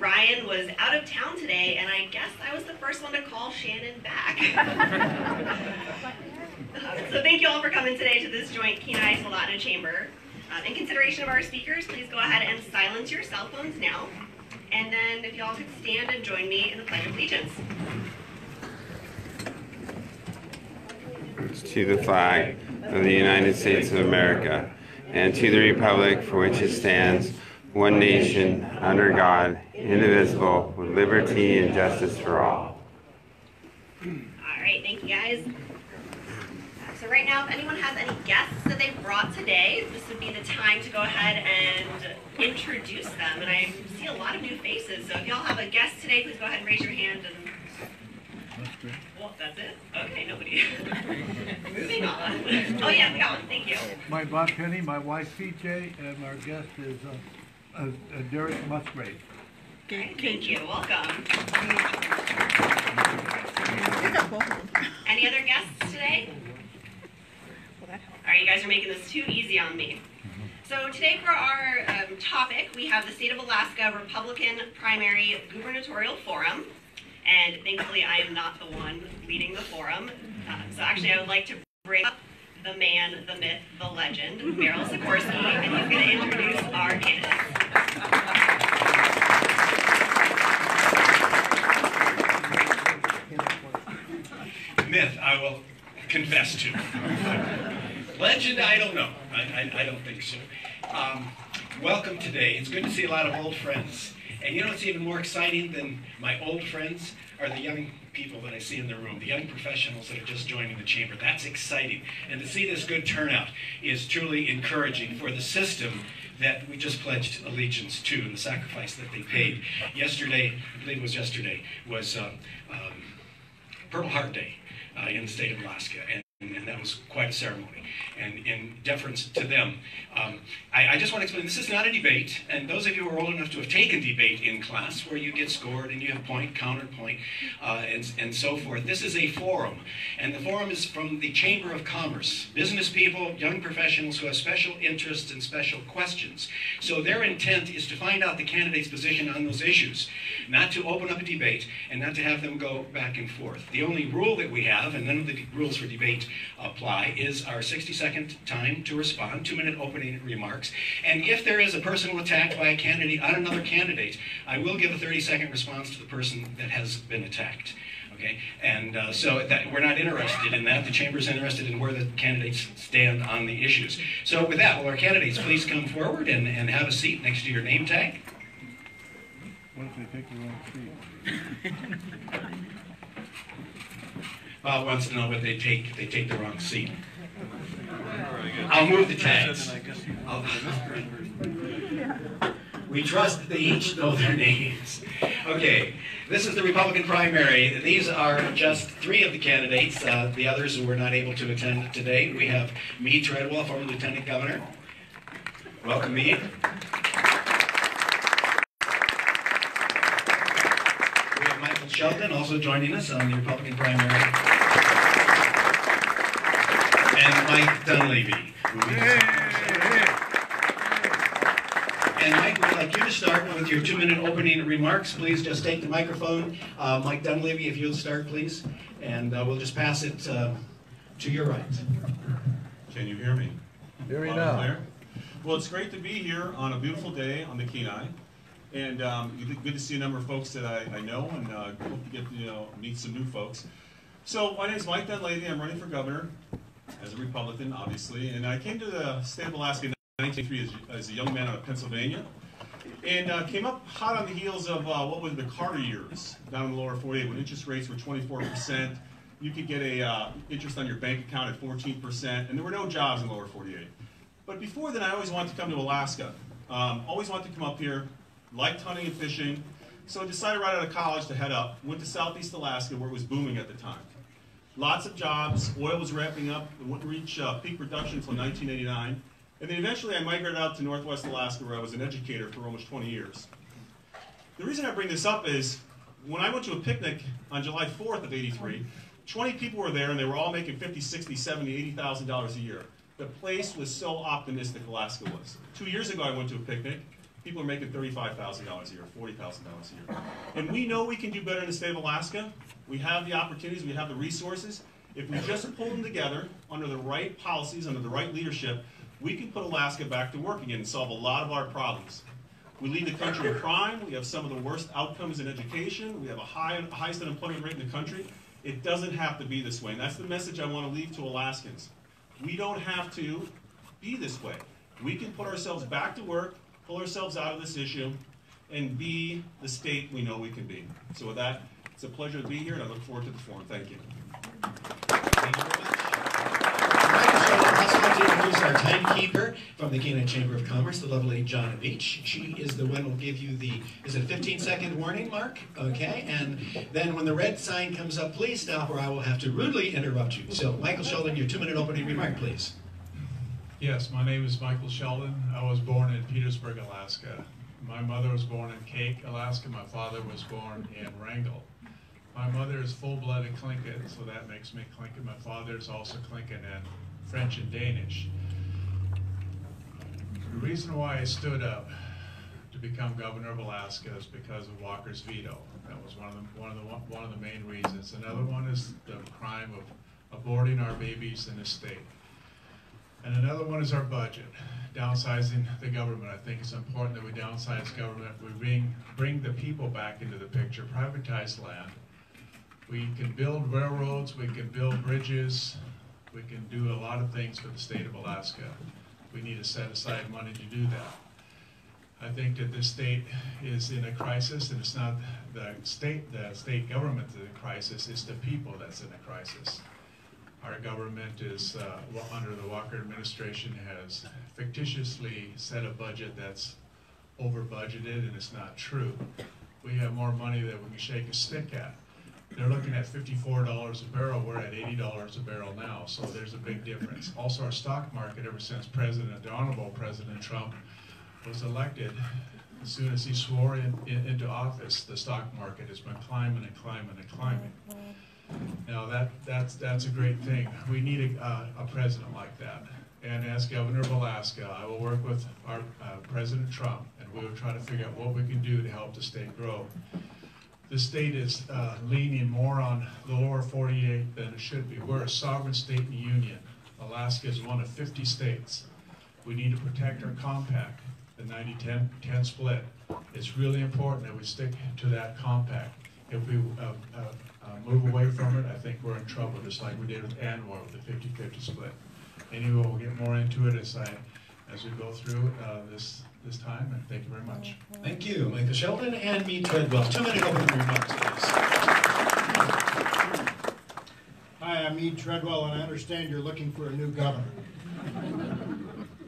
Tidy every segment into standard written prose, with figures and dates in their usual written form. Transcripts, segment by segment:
Ryan was out of town today, and I guess I was the first one to call Shannon back. So thank you all for coming today to this joint Kenai Soldotna chamber. In consideration of our speakers, please go ahead and silence your cell phones now. And then if you all could stand and join me in the Pledge of Allegiance. To the flag of the United States of America, and to the republic for which it stands, one nation, under God, indivisible, with liberty and justice for all. All right, thank you guys. So right now, if anyone has any guests that they brought today, this would be the time to go ahead and introduce them. And I see a lot of new faces, so if y'all have a guest today, please go ahead and raise your hand. And well, that's it? Okay, nobody. Moving on. Oh yeah, we got one, thank you. My Bob Penny, my wife PJ, and our guest is Derek Musgrave. Okay, thank you, welcome. Any other guests today? All right, you guys are making this too easy on me. So today for our topic, we have the State of Alaska Republican Primary Gubernatorial Forum. And thankfully, I am not the one leading the forum. So actually, I would like to bring up the man, the myth, the legend, Meryl Sikorsky, and he's going to introduce our candidates. Myth, I will confess to. Legend, I don't know. I don't think so. Welcome today. It's good to see a lot of old friends. And you know what's even more exciting than my old friends are the young people that I see in the room, the young professionals that are just joining the chamber. That's exciting. And to see this good turnout is truly encouraging for the system that we just pledged allegiance to and the sacrifice that they paid. Yesterday, I believe it was yesterday, was Purple Heart Day in the state of Alaska. And that was quite a ceremony. And in deference to them, I just want to explain, this is not a debate, and those of you who are old enough to have taken debate in class, where you get scored and you have point, counterpoint, and so forth, this is a forum. And the forum is from the Chamber of Commerce, business people, young professionals who have special interests and special questions. So their intent is to find out the candidate's position on those issues, not to open up a debate, and not to have them go back and forth. The only rule that we have, and none of the rules for debate apply, is our 60-second time to respond, 2-minute opening remarks. And if there is a personal attack by a candidate on another candidate, I will give a 30-second response to the person that has been attacked. Okay? And so that we're not interested in that. The chamber is interested in where the candidates stand on the issues. So with that, will our candidates please come forward and have a seat next to your name tag? What if they take the wrong seat? Bob wants to know what they take if they take the wrong seat. I'll move the tags. We trust that they each know their names. Okay, this is the Republican primary. These are just 3 of the candidates. The others who were not able to attend today. We have me, Treadwell, former Lieutenant Governor. Welcome, me. We have Michael Sheldon also joining us on the Republican primary. And Mike Dunleavy. And Mike, we'd like you to start with your 2-minute opening remarks. Please just take the microphone. Mike Dunleavy, if you'll start, please. And we'll just pass it to your right. Can you hear me? Hear you now. Well, it's great to be here on a beautiful day on the Kenai. And good to see a number of folks that I know, and hope to get to meet some new folks. So my name is Mike Dunleavy. I'm running for governor as a Republican, obviously. And I came to the state of Alaska in 1983 as a young man out of Pennsylvania. And came up hot on the heels of what was the Carter years down in the lower 48 when interest rates were 24%. You could get a interest on your bank account at 14%. And there were no jobs in the lower 48. But before then, I always wanted to come to Alaska. Always wanted to come up here. Liked hunting and fishing, so I decided right out of college to head up. Went to Southeast Alaska where it was booming at the time. Lots of jobs, oil was ramping up, it wouldn't reach peak production until 1989. And then eventually I migrated out to Northwest Alaska where I was an educator for almost 20 years. The reason I bring this up is when I went to a picnic on July 4th of '83, 20 people were there and they were all making $50,000, $60,000, $70,000, $80,000 a year. The place was so optimistic, Alaska was. 2 years ago I went to a picnic. People are making $35,000 a year, $40,000 a year. And we know we can do better in the state of Alaska. We have the opportunities, we have the resources. If we just pull them together under the right policies, under the right leadership, we can put Alaska back to work again and solve a lot of our problems. We lead the country in crime. We have some of the worst outcomes in education. We have a highest unemployment rate in the country. It doesn't have to be this way, and that's the message I want to leave to Alaskans. We don't have to be this way. We can put ourselves back to work, pull ourselves out of this issue, and be the state we know we can be. So with that, it's a pleasure to be here, and I look forward to the forum. Thank you. Thank you very much. I also like to introduce our timekeeper from the Kenai Chamber of Commerce, the lovely Jonna Beach. She is the one who will give you the, is it a 15-second warning, Mark? Okay, and then when the red sign comes up, please stop or I will have to rudely interrupt you. So, Michael Sheldon, your 2-minute opening remark, please. Yes, my name is Michael Sheldon. I was born in Petersburg, Alaska. My mother was born in Cake, Alaska. My father was born in Wrangell. My mother is full-blooded Tlingit, so that makes me Tlingit. My father is also Tlingit and French and Danish. The reason why I stood up to become governor of Alaska is because of Walker's veto. That was one of the main reasons. Another one is the crime of aborting our babies in the state. And another one is our budget, downsizing the government. I think it's important that we downsize government. We bring the people back into the picture, privatize land. We can build railroads, we can build bridges, we can do a lot of things for the state of Alaska. We need to set aside money to do that. I think that this state is in a crisis, and it's not the state government that's in a crisis, it's the people that's in a crisis. Our government is, under the Walker administration, has fictitiously set a budget that's over budgeted, and it's not true. We have more money than we can shake a stick at. They're looking at $54 a barrel, we're at $80 a barrel now, so there's a big difference. Also, our stock market, ever since the Honorable President Trump was elected, as soon as he swore into office, the stock market has been climbing and climbing and climbing. Now that's a great thing. We need a president like that. And as governor of Alaska, I will work with our President Trump, and we will try to figure out what we can do to help the state grow. The state is leaning more on the lower 48 than it should be. We're a sovereign state in the union. Alaska is one of 50 states. We need to protect our compact, the 90-10 split. It's really important that we stick to that compact. If we move away from it, I think we're in trouble, just like we did with ANWR with the 50-50 split. Anyway, we'll get more into it as we go through this time, and thank you very much. Thank you, Michael Sheldon, and me, Treadwell. 2-minute opening remarks, please. Hi, I'm Meade Treadwell, and I understand you're looking for a new governor.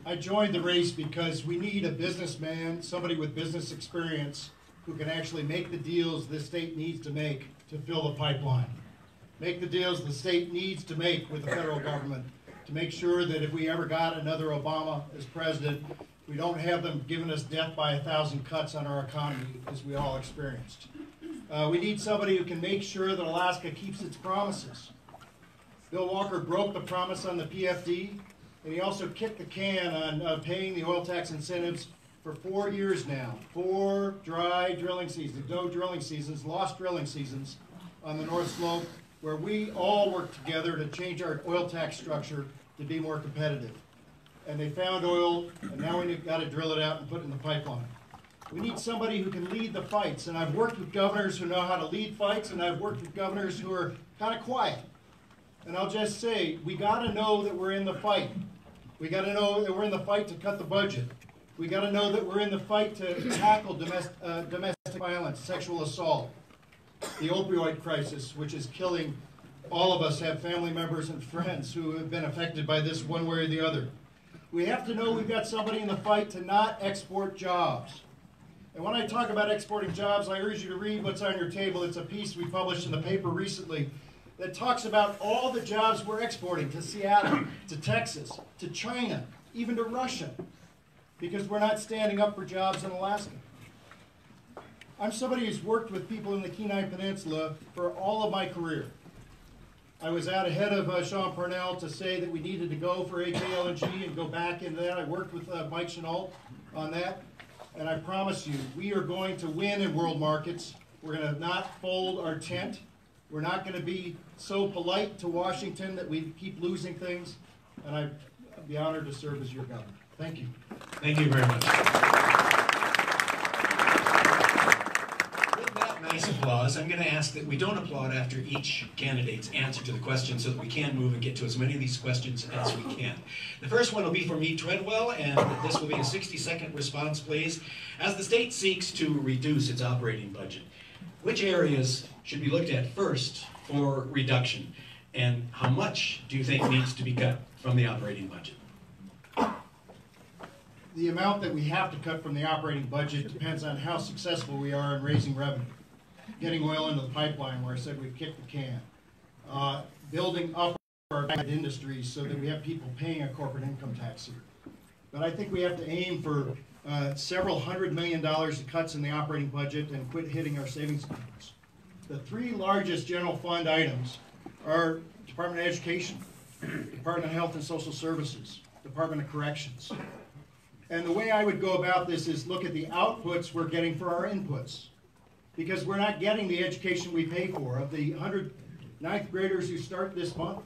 I joined the race because we need a businessman, somebody with business experience, who can actually make the deals this state needs to make to fill the pipeline. Make the deals the state needs to make with the federal government to make sure that if we ever got another Obama as president, we don't have them giving us death by 1,000 cuts on our economy, as we all experienced. We need somebody who can make sure that Alaska keeps its promises. Bill Walker broke the promise on the PFD, and he also kicked the can on paying the oil tax incentives for 4 years now. 4 dry drilling seasons, no drilling seasons, lost drilling seasons on the North Slope, where we all worked together to change our oil tax structure to be more competitive. And they found oil, and now we've got to drill it out and put it in the pipeline. We need somebody who can lead the fights, and I've worked with governors who know how to lead fights, and I've worked with governors who are kind of quiet. And I'll just say, we got to know that we're in the fight. We got to know that we're in the fight to cut the budget. We got to know that we're in the fight to tackle domestic violence, sexual assault, the opioid crisis, which is killing all of us, have family members and friends who have been affected by this one way or the other. We have to know we've got somebody in the fight to not export jobs. And when I talk about exporting jobs, I urge you to read what's on your table. It's a piece we published in the paper recently that talks about all the jobs we're exporting to Seattle, to Texas, to China, even to Russia, because we're not standing up for jobs in Alaska. I'm somebody who's worked with people in the Kenai Peninsula for all of my career. I was out ahead of Sean Parnell to say that we needed to go for AKLNG and go back into that. I worked with Mike Chenault on that. And I promise you, we are going to win in world markets. We're going to not fold our tent. We're not going to be so polite to Washington that we keep losing things. And I'd be honored to serve as your governor. Thank you. Thank you very much. With that nice applause, I'm going to ask that we don't applaud after each candidate's answer to the question so that we can move and get to as many of these questions as we can. The first one will be for me, Treadwell, and this will be a 60-second response, please. As the state seeks to reduce its operating budget, which areas should be looked at first for reduction? And how much do you think needs to be cut from the operating budget? The amount that we have to cut from the operating budget depends on how successful we are in raising revenue. Getting oil into the pipeline, where I said we've kicked the can. Building up our private industries so that we have people paying a corporate income tax here. But I think we have to aim for several $100 million of cuts in the operating budget and quit hitting our savings accounts. The three largest general fund items are Department of Education, Department of Health and Social Services, Department of Corrections. And the way I would go about this is look at the outputs we're getting for our inputs. Because we're not getting the education we pay for. Of the 100 ninth graders who start this month,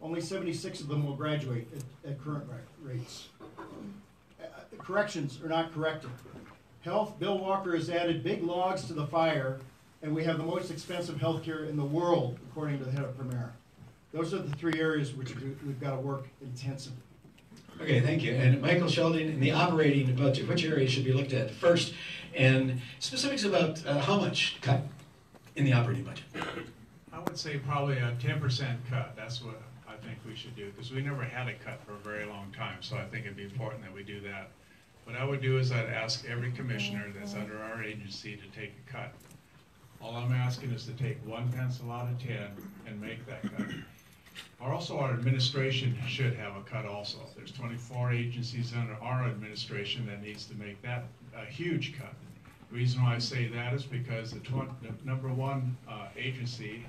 only 76 of them will graduate at current rates. Corrections are not correcting. Health, Bill Walker has added big logs to the fire, and we have the most expensive health care in the world, according to the head of Premera. Those are the three areas which we've got to work intensively. Okay, thank you. And Michael Sheldon, in the operating budget, which areas should be looked at first? And specifics about how much cut in the operating budget? I would say probably a 10% cut. That's what I think we should do, because we never had a cut for a very long time, so I think it'd be important that we do that. What I would do is I'd ask every commissioner that's under our agency to take a cut. All I'm asking is to take 1 pencil out of 10 and make that cut. Also, our administration should have a cut also. There's 24 agencies under our administration that needs to make that a huge cut. The reason why I say that is because the number one agency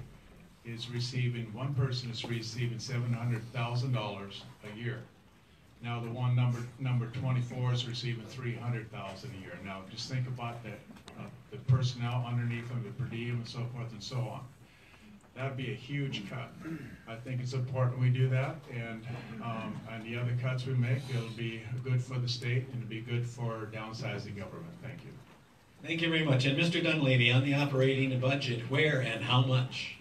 is receiving, one person is receiving $700,000 a year. Now the one number 24 is receiving $300,000 a year. Now just think about the personnel underneath them, the per diem and so forth and so on. That'd be a huge cut. I think it's important we do that, and the other cuts we make, it'll be good for the state and it'll be good for downsizing government. Thank you. Thank you very much. And Mr. Dunleavy, on the operating budget, where and how much?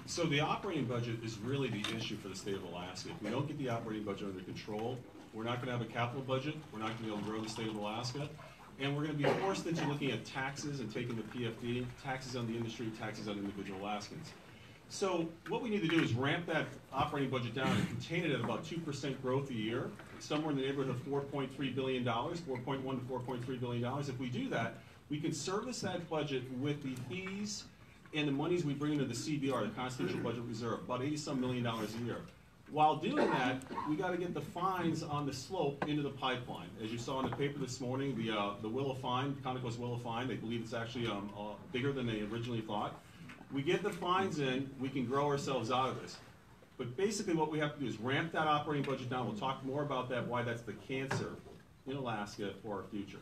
So the operating budget is really the issue for the state of Alaska. If we don't get the operating budget under control, we're not going to have a capital budget, we're not going to be able to grow the state of Alaska, and we're going to be forced into looking at taxes and taking the PFD, taxes on the industry, taxes on individual Alaskans. So what we need to do is ramp that operating budget down and contain it at about 2% growth a year, somewhere in the neighborhood of $4.3 billion, $4.1 to $4.3 billion. If we do that, we can service that budget with the fees and the monies we bring into the CBR, the Constitutional Budget Reserve, about $80-some million a year. While doing that, we got to get the fines on the slope into the pipeline. As you saw in the paper this morning, the Willow fine, Conoco's Willow fine, they believe it's actually bigger than they originally thought. We get the fines in, we can grow ourselves out of this. But basically what we have to do is ramp that operating budget down. We'll talk more about that, why that's the cancer in Alaska for our future.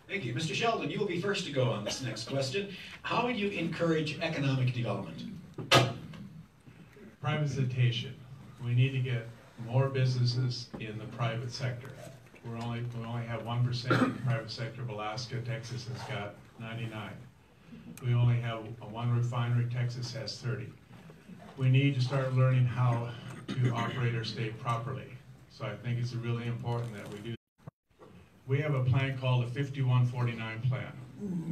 Thank you. Mr. Sheldon, you will be first to go on this next question. How would you encourage economic development? Privatization. We need to get more businesses in the private sector. We only have 1% in the private sector of Alaska. Texas has got 99. We only have one refinery. Texas has 30. We need to start learning how to operate our state properly. So I think it's really important that we do. We have a plan called the 5149 plan.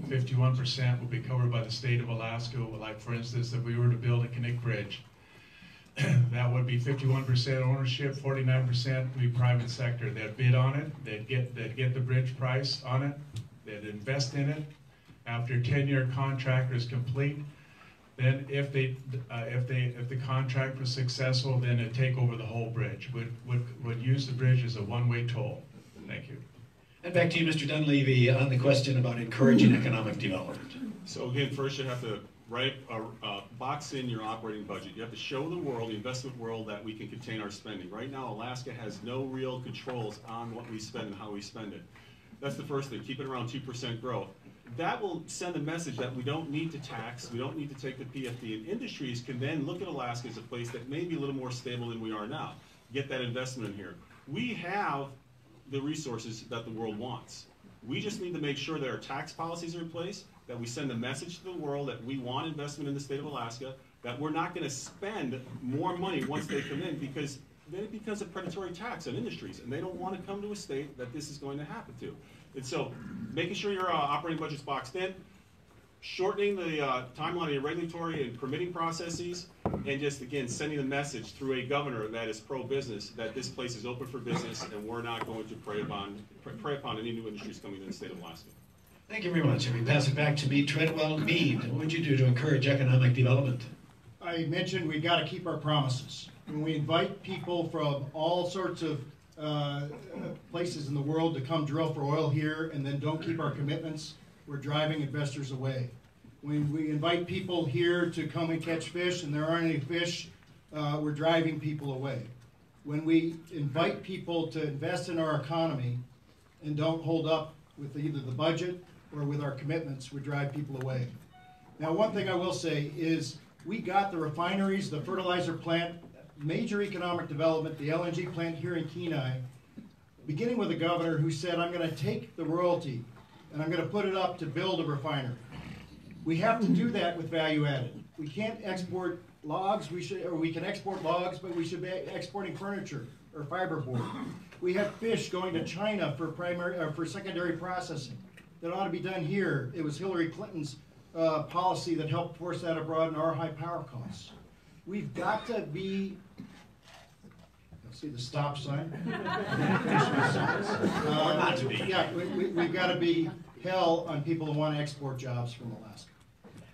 51% will be covered by the state of Alaska. Like for instance, if we were to build a Kinnick Bridge, that would be 51% ownership, 49% would be private sector. They'd bid on it, they'd get the bridge price on it, they'd invest in it. After a 10-year contract is complete, then if the contract was successful, then it'd take over the whole bridge. Would use the bridge as a one-way toll. Thank you. And back to you, Mr. Dunleavy, on the question about encouraging economic development. So again, first you have to box in your operating budget. You have to show the world, the investment world, that we can contain our spending. Right now, Alaska has no real controls on what we spend and how we spend it. That's the first thing, keep it around 2% growth. That will send a message that we don't need to tax, we don't need to take the PFD, and industries can then look at Alaska as a place that may be a little more stable than we are now. Get that investment in here. We have the resources that the world wants. We just need to make sure that our tax policies are in place, that we send a message to the world that we want investment in the state of Alaska, that we're not going to spend more money once they come in, because then it becomes a predatory tax on industries, and they don't want to come to a state that this is going to happen to. And so, making sure your operating budget's boxed in, shortening the timeline of your regulatory and permitting processes, and just, again, sending a message through a governor that is pro-business, that this place is open for business, and we're not going to prey upon any new industries coming into the state of Alaska. Thank you very much. And we pass it back to Meade Treadwell. Meade, what would you do to encourage economic development? I mentioned we got to keep our promises. When we invite people from all sorts of places in the world to come drill for oil here and then don't keep our commitments, we're driving investors away. When we invite people here to come and catch fish and there aren't any fish, we're driving people away. When we invite people to invest in our economy and don't hold up with either the budget or with our commitments, we drive people away. Now, one thing I will say is we got the refineries, the fertilizer plant, major economic development, the LNG plant here in Kenai, beginning with a governor who said, I'm going to take the royalty and I'm going to put it up to build a refinery. We have to do that with value added. We can't export logs, we can export logs, but we should be exporting furniture or fiberboard. We have fish going to China for secondary processing. That ought to be done here. It was Hillary Clinton's policy that helped force that abroad in our high power costs. We've got to be, let's see the stop sign. Not to be. Yeah, we've got to be hell on people who want to export jobs from Alaska.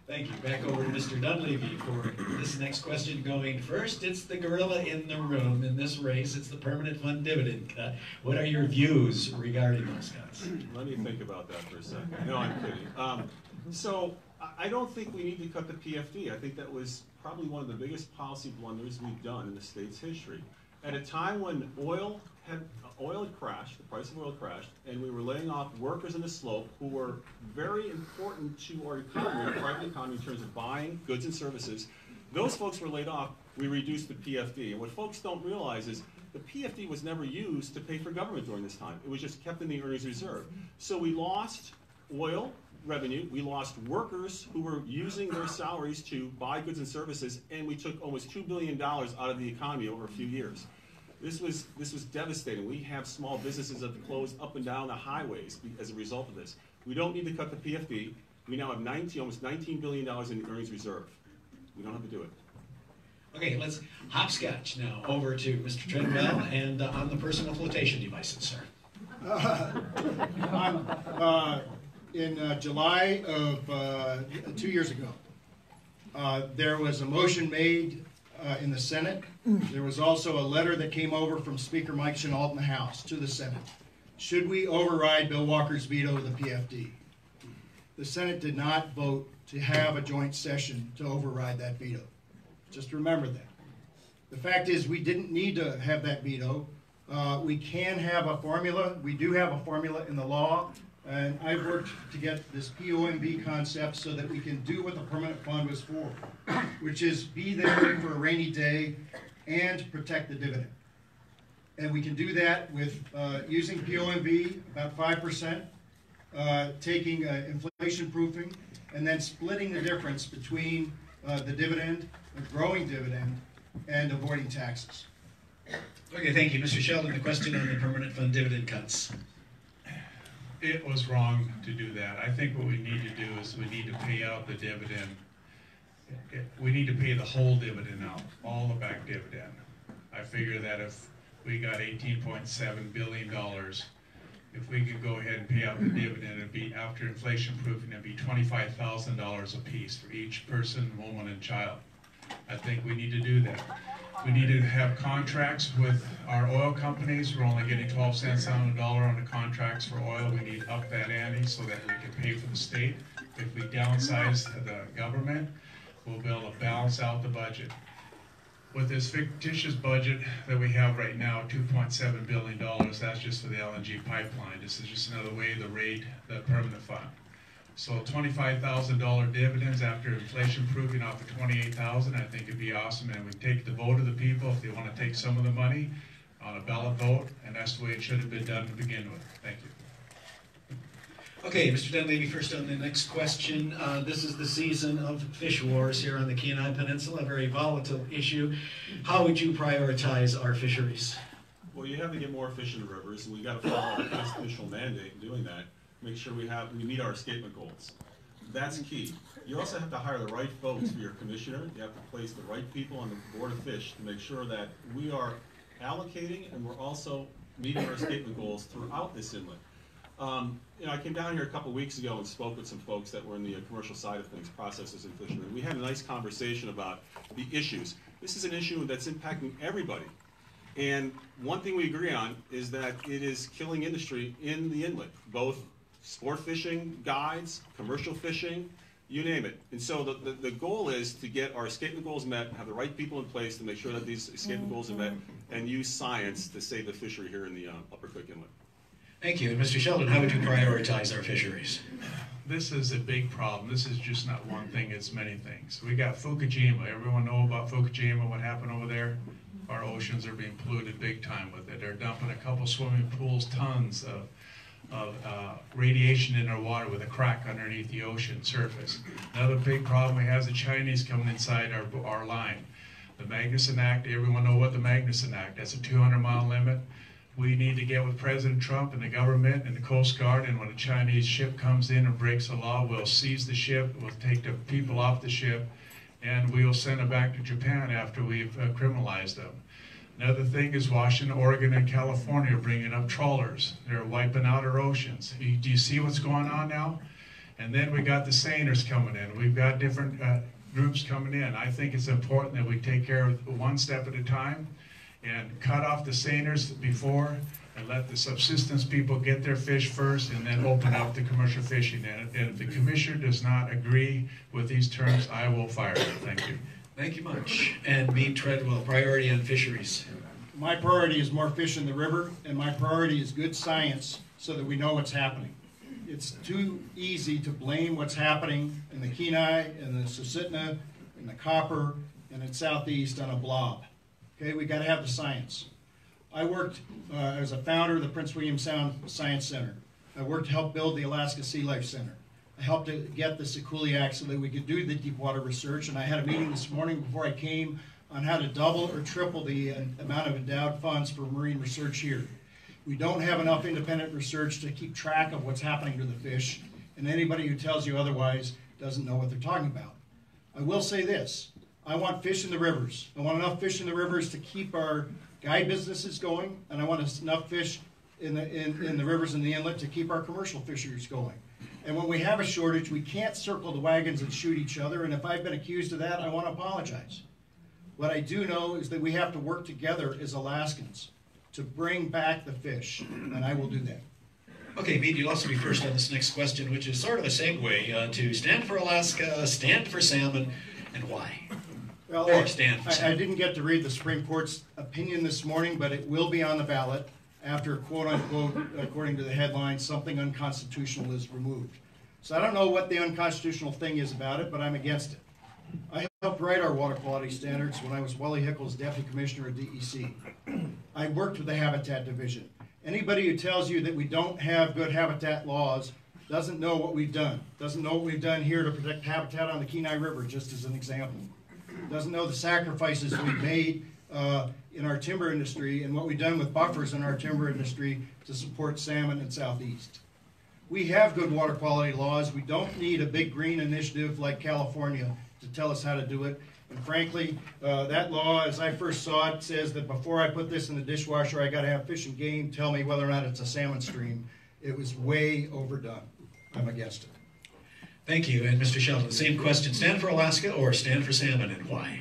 Thank you. Back over to Mr. Dunleavy for this next question going first. It's the gorilla in the room in this race. It's the permanent fund dividend cut. What are your views regarding those cuts? Let me think about that for a second. No, I'm kidding. So I don't think we need to cut the PFD. I think that was probably one of the biggest policy blunders we've done in the state's history. At a time when oil had crashed, the price of oil crashed, and we were laying off workers in the slope who were very important to our economy, our private economy, in terms of buying goods and services. Those folks were laid off. We reduced the PFD. And what folks don't realize is the PFD was never used to pay for government during this time. It was just kept in the earnings reserve. So we lost oil revenue, we lost workers who were using their salaries to buy goods and services, and we took almost $2 billion out of the economy over a few years. This was devastating. We have small businesses that have closed up and down the highways as a result of this. We don't need to cut the PFD. We now have almost $19 billion in the earnings reserve. We don't have to do it. Okay, let's hopscotch now over to Mr. Treadwell and on the personal flotation devices, sir. In July of 2 years ago, there was a motion made in the Senate. There was also a letter that came over from Speaker Mike Chenault in the House to the Senate. Should we override Bill Walker's veto of the PFD? The Senate did not vote to have a joint session to override that veto. Just remember that. The fact is we didn't need to have that veto. We can have a formula. We do have a formula in the law. And I've worked to get this POMV concept so that we can do what the permanent fund was for, which is be there for a rainy day and protect the dividend. And we can do that with using POMV, about 5%, taking inflation proofing, and then splitting the difference between the dividend, a growing dividend, and avoiding taxes. Okay, thank you. Mr. Sheldon, the question on the permanent fund dividend cuts. It was wrong to do that. I think what we need to do is we need to pay out the dividend. We need to pay the whole dividend out, all the back dividend. I figure that if we got $18.7 billion, if we could go ahead and pay out the dividend, it'd be, after inflation proofing, it'd be $25,000 a piece for each person, woman, and child. I think we need to do that. We need to have contracts with our oil companies. We're only getting 12 cents on the dollar on the contracts for oil. We need to up that ante so that we can pay for the state. If we downsize the government, we'll be able to balance out the budget. With this fictitious budget that we have right now, $2.7 billion, that's just for the LNG pipeline. This is just another way to raid the permanent fund. So $25,000 dividends after inflation proving off of $28,000, I think it'd be awesome. And we take the vote of the people if they want to take some of the money on a ballot vote, and that's the way it should have been done to begin with. Thank you. Okay, Mr. Dunleavy, first on the next question. This is the season of fish wars here on the Kenai Peninsula, a very volatile issue. How would you prioritize our fisheries? Well, you have to get more fish in the rivers, and we got to follow our constitutional mandate in doing that. Make sure we meet our escapement goals. That's key. You also have to hire the right folks for your commissioner. You have to place the right people on the Board of Fish to make sure that we are allocating and we're also meeting our escapement goals throughout this inlet. I came down here a couple weeks ago and spoke with some folks that were in the commercial side of things, processors and fishermen. We had a nice conversation about the issues. This is an issue that's impacting everybody. And one thing we agree on is that it is killing industry in the inlet, both sport fishing, guides, commercial fishing, you name it. And so the goal is to get our escapement goals met, have the right people in place to make sure that these escapement goals are met, and use science to save the fishery here in the Upper Cook Inlet. Thank you. And Mr. Sheldon, how would you prioritize our fisheries? This is a big problem. This is just not one thing, it's many things. We got Fukushima. Everyone know about Fukushima, what happened over there? Our oceans are being polluted big time with it. They're dumping a couple swimming pools, tons of radiation in our water with a crack underneath the ocean surface. Another big problem we have is the Chinese coming inside our line. The Magnuson Act, everyone know what the Magnuson Act, that's a 200-mile limit. We need to get with President Trump and the government and the Coast Guard, and when a Chinese ship comes in and breaks the law, we'll seize the ship, we'll take the people off the ship, and we'll send them back to Japan after we've criminalized them. Another thing is Washington, Oregon, and California are bringing up trawlers. They're wiping out our oceans. Do you see what's going on now? And then we got the seiners coming in. We've got different groups coming in. I think it's important that we take care of one step at a time and cut off the seiners before and let the subsistence people get their fish first and then open up the commercial fishing. And if the commissioner does not agree with these terms, I will fire him. Thank you. Thank you much. And Meade Treadwell, priority on fisheries. My priority is more fish in the river, and my priority is good science so that we know what's happening. It's too easy to blame what's happening in the Kenai, and the Soldotna, and the Copper, and in Southeast on a blob. Okay, we got to have the science. I worked as a founder of the Prince William Sound Science Center. I worked to help build the Alaska Sea Life Center. I helped to get the Sekuliak so that we could do the deep water research, and I had a meeting this morning before I came on how to double or triple the amount of endowed funds for marine research here. We don't have enough independent research to keep track of what's happening to the fish, and anybody who tells you otherwise doesn't know what they're talking about. I will say this, I want fish in the rivers. I want enough fish in the rivers to keep our guide businesses going, and I want enough fish in the rivers and the inlet to keep our commercial fisheries going. And when we have a shortage, we can't circle the wagons and shoot each other, and if I've been accused of that, I want to apologize. What I do know is that we have to work together as Alaskans to bring back the fish, and I will do that. Okay, Meade, you'll also be first on this next question, which is sort of a segue to Stand for Alaska, Stand for Salmon, and why? Well, Or Stand for Salmon. I didn't get to read the Supreme Court's opinion this morning, but it will be on the ballot after, quote unquote, according to the headline, something unconstitutional is removed. So I don't know what the unconstitutional thing is about it, but I'm against it. I helped write our water quality standards when I was Wally Hickle's deputy commissioner at DEC. I worked with the Habitat Division. Anybody who tells you that we don't have good habitat laws doesn't know what we've done. Doesn't know what we've done here to protect habitat on the Kenai River, just as an example. Doesn't know the sacrifices we've made in our timber industry and what we've done with buffers in our timber industry to support salmon in Southeast. We have good water quality laws. We don't need a big green initiative like California to tell us how to do it. And frankly, that law, as I first saw it, says that before I put this in the dishwasher, I got to have Fish and Game tell me whether or not it's a salmon stream. It was way overdone. I'm against it. Thank you. And Mr. Sheldon, same question. Stand for Alaska or Stand for Salmon, and why?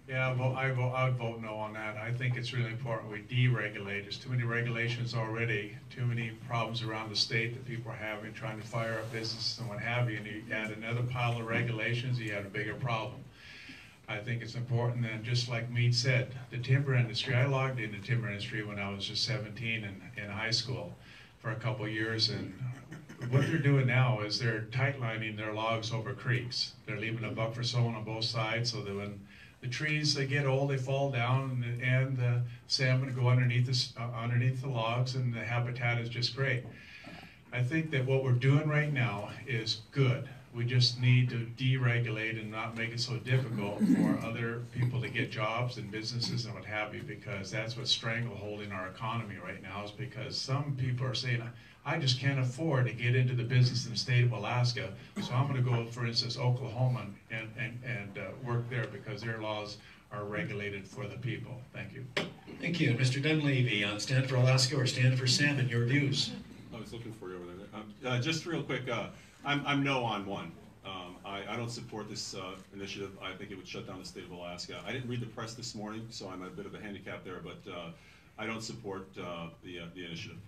Yeah, I would vote no on that. I think it's really important we deregulate. There's too many regulations already, too many problems around the state that people are having, trying to fire up businesses and what have you, and you add another pile of regulations, you have a bigger problem. I think it's important, and just like Meade said, the timber industry, I logged into the timber industry when I was just 17 in high school for a couple of years, and what they're doing now is they're tightlining their logs over creeks. They're leaving a buffer zone on both sides so that when the trees, they get old, they fall down, and the salmon go underneath the logs, and the habitat is just great. I think that what we're doing right now is good. We just need to deregulate and not make it so difficult for other people to get jobs and businesses and what have you, because that's what's strangleholding our economy right now, is because some people are saying, I just can't afford to get into the business in the state of Alaska, so I'm going to go, for instance, Oklahoma and work there because their laws are regulated for the people. Thank you. Thank you. Mr. Dunleavy, on Stand for Alaska or Stand for Salmon, your views? I was looking for you over there. Just real quick, I'm no on one. I don't support this initiative. I think it would shut down the state of Alaska. I didn't read the press this morning, so I'm at a bit of a handicap there, but I don't support the initiative.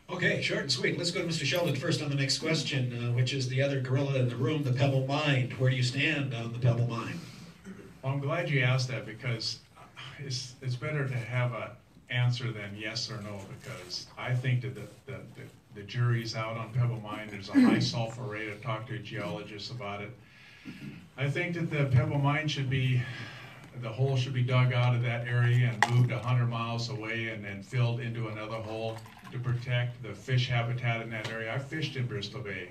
Okay, short and sweet. Let's go to Mr. Sheldon first on the next question, which is the other gorilla in the room, the Pebble Mine. Where do you stand on the Pebble Mine? Well, I'm glad you asked that, because it's better to have an answer than yes or no, because I think that the jury's out on Pebble Mine. There's a high sulfur rate. I've talked to a geologist about it. I think that the Pebble Mine the hole should be dug out of that area and moved 100 miles away and then filled into another hole to protect the fish habitat in that area. I fished in Bristol Bay,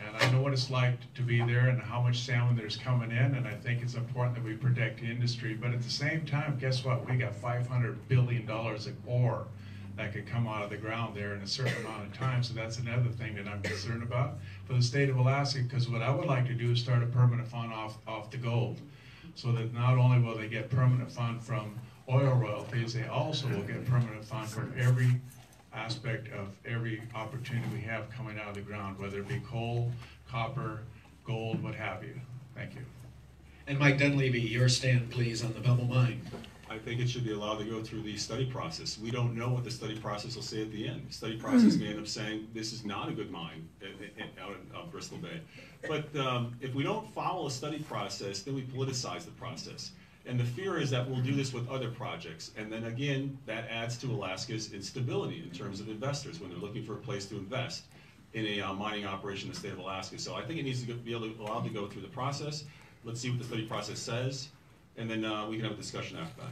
and I know what it's like to be there and how much salmon there's coming in, and I think it's important that we protect the industry. But at the same time, guess what? We got $500 billion of ore that could come out of the ground there in a certain amount of time, so that's another thing that I'm concerned about for the state of Alaska, because what I would like to do is start a permanent fund off the gold, so that not only will they get permanent fund from oil royalties, they also will get permanent fund from every aspect of every opportunity we have coming out of the ground, whether it be coal, copper, gold, what have you. Thank you. And Mike Dunleavy, your stand, please, on the Pebble Mine. I think it should be allowed to go through the study process. We don't know what the study process will say at the end. The study process may end up saying this is not a good mine out in Bristol Bay. But if we don't follow a study process, then we politicize the process. And the fear is that we'll do this with other projects. And then again, that adds to Alaska's instability in terms of investors when they're looking for a place to invest in a mining operation in the state of Alaska. So I think it needs to be allowed to go through the process. Let's see what the study process says, and then we can have a discussion after that.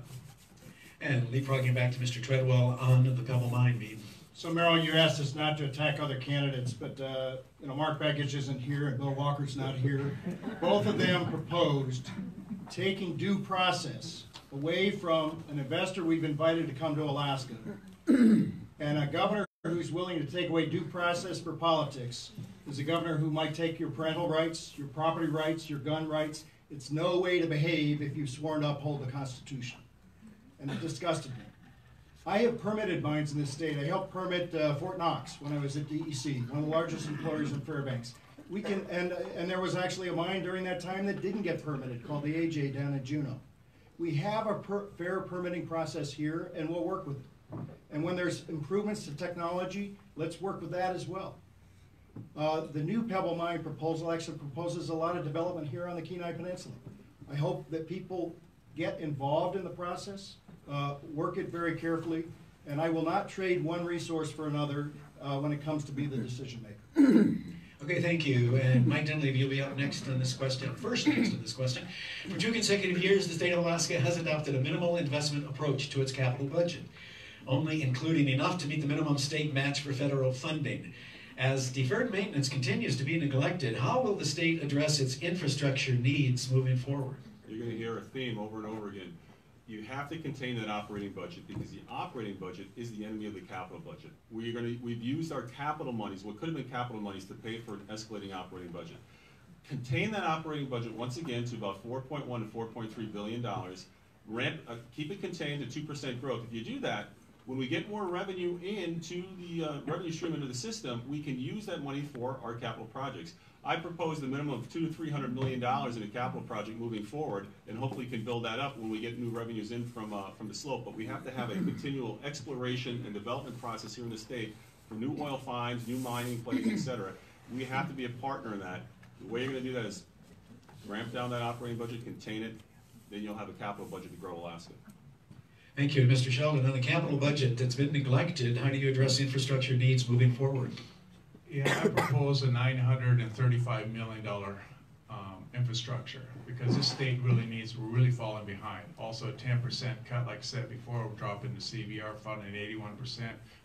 And leapfrogging back to Mr. Treadwell on the Pebble Mine beam. So Merrill, you asked us not to attack other candidates, but Mark Begich isn't here and Bill Walker's not here. Both of them proposed taking due process away from an investor we've invited to come to Alaska, and a governor who's willing to take away due process for politics is a governor who might take your parental rights, your property rights, your gun rights. It's no way to behave if you've sworn to uphold the Constitution. And it disgusted me. I have permitted mines in this state. I helped permit Fort Knox when I was at DEC, one of the largest employers in Fairbanks. And there was actually a mine during that time that didn't get permitted called the AJ down in Juneau. We have a fair permitting process here, and we'll work with it. And when there's improvements to technology, let's work with that as well. The new Pebble Mine proposal actually proposes a lot of development here on the Kenai Peninsula. I hope that people get involved in the process, work it very carefully, and I will not trade one resource for another when it comes to be the decision maker. Okay, thank you. And Mike Dunleavy, you'll be up next on this question, first next on this question. For 2 consecutive years, the state of Alaska has adopted a minimal investment approach to its capital budget, only including enough to meet the minimum state match for federal funding. As deferred maintenance continues to be neglected, how will the state address its infrastructure needs moving forward? You're going to hear a theme over and over again. You have to contain that operating budget, because the operating budget is the enemy of the capital budget. We've used our capital monies, what could have been capital monies, to pay for an escalating operating budget. Contain that operating budget once again to about $4.1 to $4.3 billion. Keep it contained to 2% growth. If you do that, when we get more revenue into the revenue stream into the system, we can use that money for our capital projects. I propose the minimum of $200 to $300 million in a capital project moving forward, and hopefully can build that up when we get new revenues in from the slope. But we have to have a continual exploration and development process here in the state for new oil finds, new mining plays, etc. We have to be a partner in that. The way you're going to do that is ramp down that operating budget, contain it, then you'll have a capital budget to grow Alaska. Thank you. Mr. Sheldon, on the capital budget that's been neglected, how do you address infrastructure needs moving forward? Yeah, I propose a $935 million infrastructure, because this state really needs, we're really falling behind. Also a 10% cut, like I said before, we're dropping the CVR fund at 81%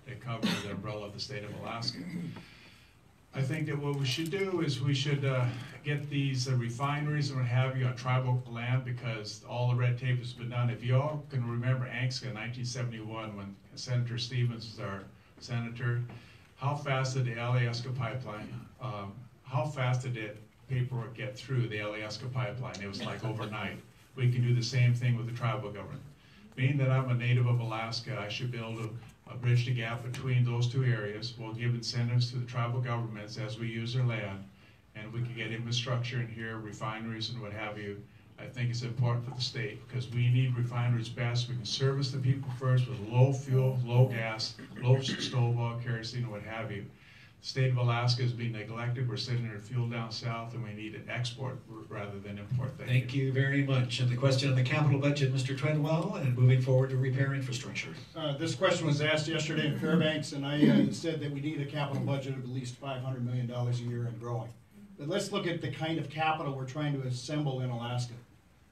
that covers the umbrella of the state of Alaska. I think that what we should do is we should get these refineries and what have you on tribal land, because all the red tape has been done. If you all can remember ANCSA in 1971, when Senator Stevens was our senator, how fast did the Alaska pipeline, how fast did it paperwork get through the Alaska pipeline? It was like overnight. We can do the same thing with the tribal government. Being that I'm a native of Alaska, I should be able to bridge the gap between those two areas. We'll give incentives to the tribal governments as we use their land, and we can get infrastructure in here, refineries and what have you. I think it's important for the state, because we need refineries best. We can service the people first with low fuel, low gas, low stove oil, kerosene, and what have you. The state of Alaska is being neglected. We're sending our fuel down south, and we need to export rather than import. Thank you very much. And the question on the capital budget, Mr. Treadwell, and moving forward to repair infrastructure. This question was asked yesterday in Fairbanks, and I said that we need a capital budget of at least $500 million a year and growing. But let's look at the kind of capital we're trying to assemble in Alaska.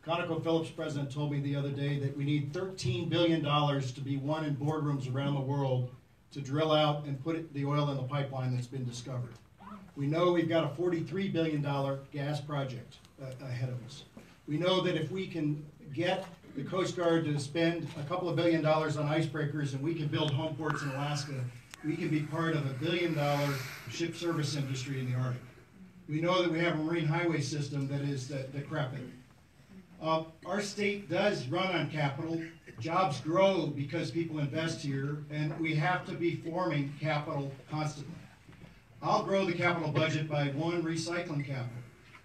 ConocoPhillips president told me the other day that we need $13 billion to be won in boardrooms around the world to drill out and put the oil in the pipeline that's been discovered. We know we've got a $43 billion gas project ahead of us. We know that if we can get the Coast Guard to spend a couple of $1 billion on icebreakers and we can build home ports in Alaska, we can be part of a $1 billion ship service industry in the Arctic. We know that we have a marine highway system that is decrepit. Our state does run on capital. Jobs grow because people invest here, and we have to be forming capital constantly. I'll grow the capital budget by one, recycling capital.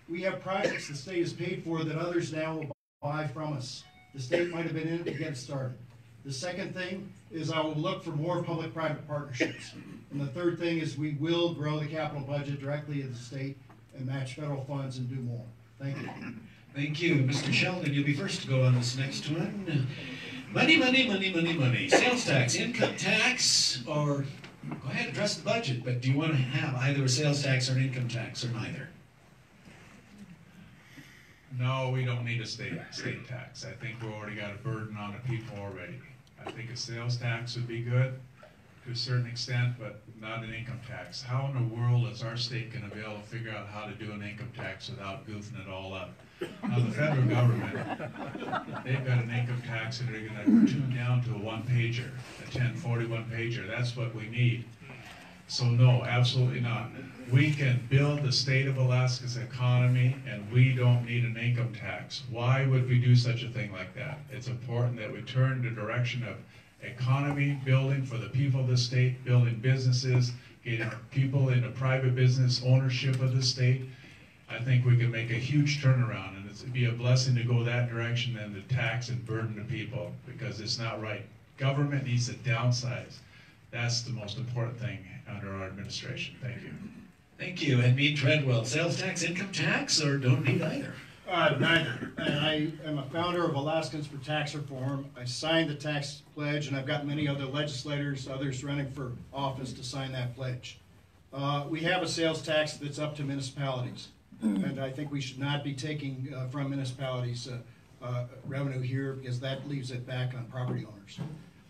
We have projects the state has paid for that others now will buy from us. The state might have been in it to get it started. The second thing is I will look for more public-private partnerships. And the third thing is we will grow the capital budget directly at the state and match federal funds and do more. Thank you. Thank you. Mr. Sheldon, you'll be first to go on this next one. Money, money, money, money, money. Sales tax, income tax, or go ahead, address the budget, but do you want to have either a sales tax or an income tax, or neither? No, we don't need a state tax. I think we've already got a burden on the people already. I think a sales tax would be good to a certain extent, but not an income tax. How in the world is our state going to be able to figure out how to do an income tax without goofing it all up? Now the federal government, they've got an income tax that they're going to tune down to a one-pager, a 1041-pager. That's what we need. So no, absolutely not. We can build the state of Alaska's economy, and we don't need an income tax. Why would we do such a thing like that? It's important that we turn the direction of economy building for the people of the state, building businesses, getting people into private business ownership of the state. I think we can make a huge turnaround, and it'd be a blessing to go that direction than to tax and burden the people, because it's not right. Government needs to downsize. That's the most important thing under our administration. Thank you. Thank you. And me, Treadwell, sales tax, income tax, or don't need either? Neither. And I am a founder of Alaskans for Tax Reform. I signed the tax pledge, and I've got many other legislators, others running for office to sign that pledge. We have a sales tax that's up to municipalities, and I think we should not be taking from municipalities revenue here, because that leaves it back on property owners.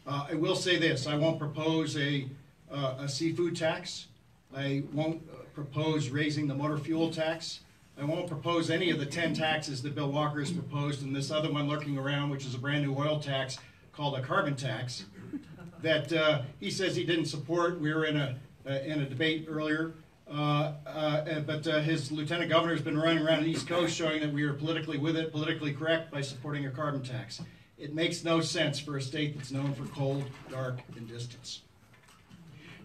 I will say this: I won't propose a seafood tax. I won't propose raising the motor fuel tax. I won't propose any of the 10 taxes that Bill Walker has proposed, and this other one lurking around, which is a brand new oil tax called a carbon tax, that he says he didn't support. We were in a debate earlier, but his lieutenant governor has been running around the East Coast showing that we are politically with it, politically correct by supporting a carbon tax. It makes no sense for a state that's known for cold, dark, and distance.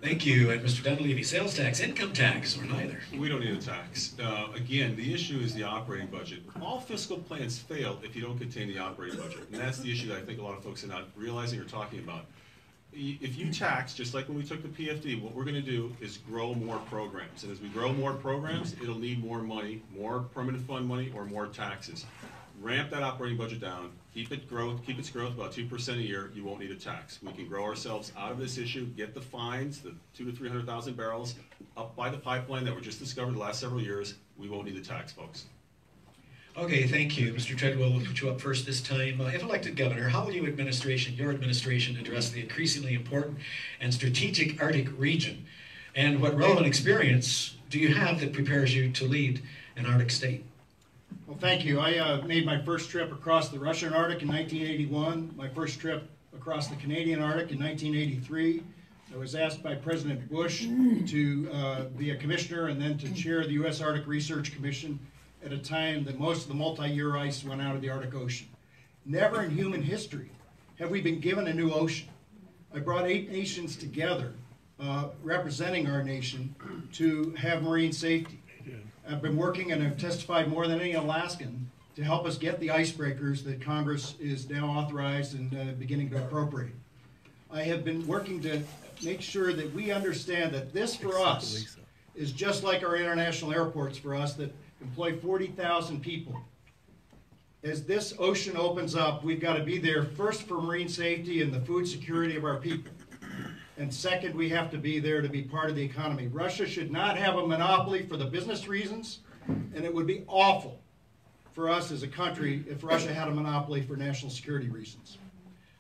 Thank you. And Mr. Dunleavy, sales tax, income tax, or neither? We don't need a tax. Again, the issue is the operating budget. All fiscal plans fail if you don't contain the operating budget. And that's the issue that I think a lot of folks are not realizing or talking about. if you tax, just like when we took the PFD, what we're going to do is grow more programs. And as we grow more programs, it'll need more money, more permanent fund money, or more taxes. Ramp that operating budget down, keep its growth about 2% a year, you won't need a tax. We can grow ourselves out of this issue, get the fines, the 200,000 to 300,000 barrels, up by the pipeline that were just discovered the last several years. We won't need the tax, folks. Okay, thank you. Mr. Treadwell, we'll put you up first this time. If elected governor, how will your administration address the increasingly important and strategic Arctic region? And what relevant experience do you have that prepares you to lead an Arctic state? Well, thank you. I made my first trip across the Russian Arctic in 1981, my first trip across the Canadian Arctic in 1983. I was asked by President Bush to be a commissioner and then to chair the U.S. Arctic Research Commission at a time that most of the multi-year ice went out of the Arctic Ocean. Never in human history have we been given a new ocean. I brought 8 nations together representing our nation to have marine safety. I've been working and I've testified more than any Alaskan to help us get the icebreakers that Congress is now authorized and beginning to appropriate. I have been working to make sure that we understand that this for us is just like our international airports for us that employ 40,000 people. As this ocean opens up, we've got to be there first for marine safety and the food security of our people. And second, we have to be there to be part of the economy. Russia should not have a monopoly for the business reasons, and it would be awful for us as a country if Russia had a monopoly for national security reasons.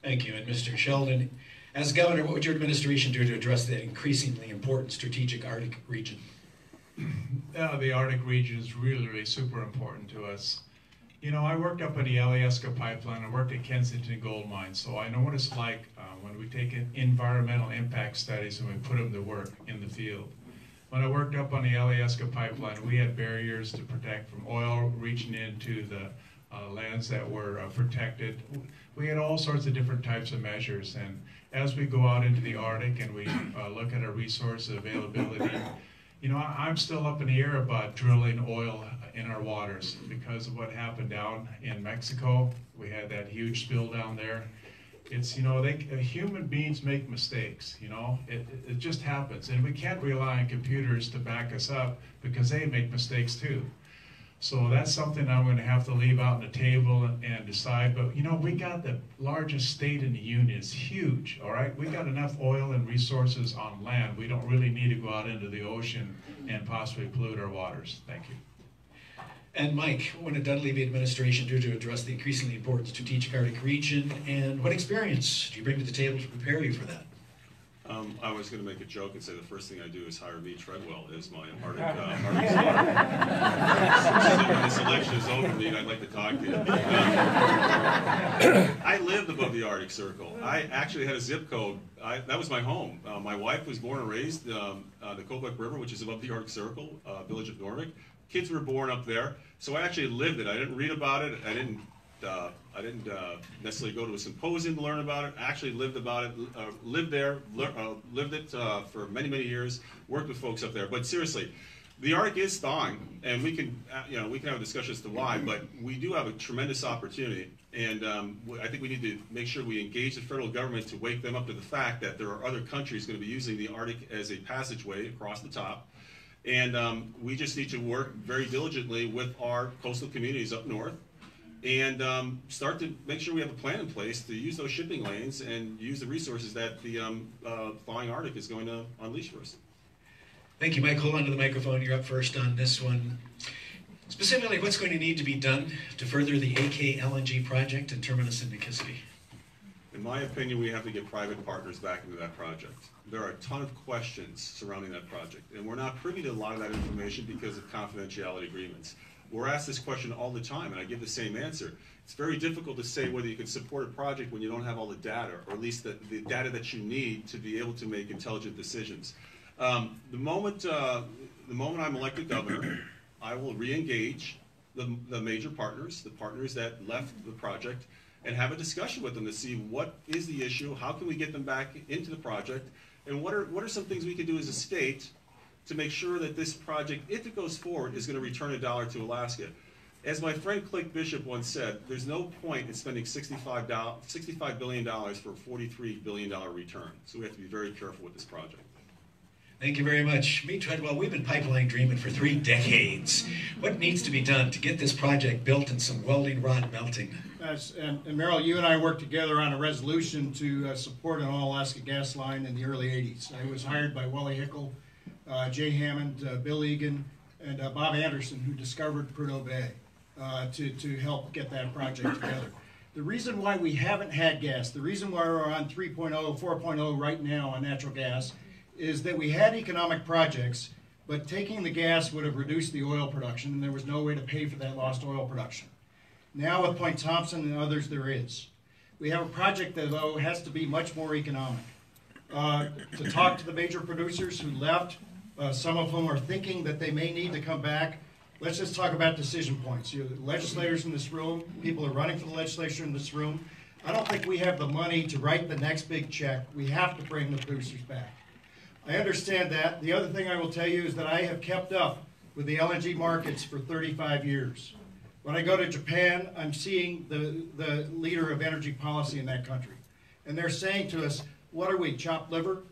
Thank you. And Mr. Sheldon, as governor, what would your administration do to address the increasingly important strategic Arctic region? The Arctic region is really super important to us. You know, I worked up at the Alaska pipeline. I worked at Kensington gold mine, so I know what it's like when we take environmental impact studies and we put them to work in the field. When I worked up on the Alaska pipeline, we had barriers to protect from oil reaching into the lands that were protected. We had all sorts of different types of measures, and as we go out into the Arctic and we look at our resource availability, you know, I'm still up in the air about drilling oil in our waters because of what happened down in Mexico. We had that huge spill down there. It's, you know, human beings make mistakes, you know, it just happens. And we can't rely on computers to back us up because they make mistakes too. So that's something I'm going to have to leave out on the table and decide. But, you know, we got the largest state in the union. It's huge, all right? We got enough oil and resources on land. We don't really need to go out into the ocean and possibly pollute our waters. Thank you. And Mike, what would the Dunleavy administration do to address the increasingly important strategic Arctic region? And what experience do you bring to the table to prepare you for that? I was going to make a joke and say the first thing I do is hire me, Treadwell, as my Arctic so when this election is over, I'd like to talk to you. I lived above the Arctic Circle. I actually had a zip code. That was my home. My wife was born and raised the Kobuk River, which is above the Arctic Circle, village of Norvik. Kids were born up there, so I actually lived it. I didn't read about it. I didn't necessarily go to a symposium to learn about it. I actually lived about it, lived there, lived it for many, many years, worked with folks up there. But seriously, the Arctic is thawing, and we can have a discussion as to why, but we do have a tremendous opportunity, and I think we need to make sure we engage the federal government to wake them up to the fact that there are other countries going to be using the Arctic as a passageway across the top. And we just need to work very diligently with our coastal communities up north and start to make sure we have a plan in place to use those shipping lanes and use the resources that the thawing Arctic is going to unleash for us. Thank you, Mike. Hold on to the microphone. You're up first on this one. Specifically, what's going to need to be done to further the AK LNG project and terminus in Nikiski? In my opinion, we have to get private partners back into that project. There are a ton of questions surrounding that project, and we're not privy to a lot of that information because of confidentiality agreements. We're asked this question all the time, and I give the same answer. It's very difficult to say whether you can support a project when you don't have all the data, or at least the data that you need to be able to make intelligent decisions. The moment I'm elected governor, I will re-engage the major partners, the partners that left the project, and have a discussion with them to see what is the issue, how can we get them back into the project, and what are some things we can do as a state to make sure that this project, if it goes forward, is going to return $1 to Alaska. As my friend Clint Bishop once said, there's no point in spending $65 billion for a $43 billion return. So we have to be very careful with this project. Thank you very much. Me, Treadwell, we've been pipeline dreaming for 3 decades. What needs to be done to get this project built and some welding rod melting? And Merrill, you and I worked together on a resolution to support an all-Alaska gas line in the early 80s. I was hired by Wally Hickel, Jay Hammond, Bill Egan, and Bob Anderson, who discovered Prudhoe Bay, to help get that project together. The reason why we haven't had gas, the reason why we're on 3.0, 4.0 right now on natural gas, is that we had economic projects, but taking the gas would have reduced the oil production, and there was no way to pay for that lost oil production. Now with Point Thompson and others, there is. We have a project that, though, has to be much more economic. To talk to the major producers who left, some of whom are thinking that they may need to come back. Let's just talk about decision points. You know, the legislators in this room, people are running for the legislature in this room. I don't think we have the money to write the next big check. We have to bring the producers back. I understand that. The other thing I will tell you is that I have kept up with the LNG markets for 35 years. When I go to Japan, I'm seeing the leader of energy policy in that country. And they're saying to us, what are we, chopped liver?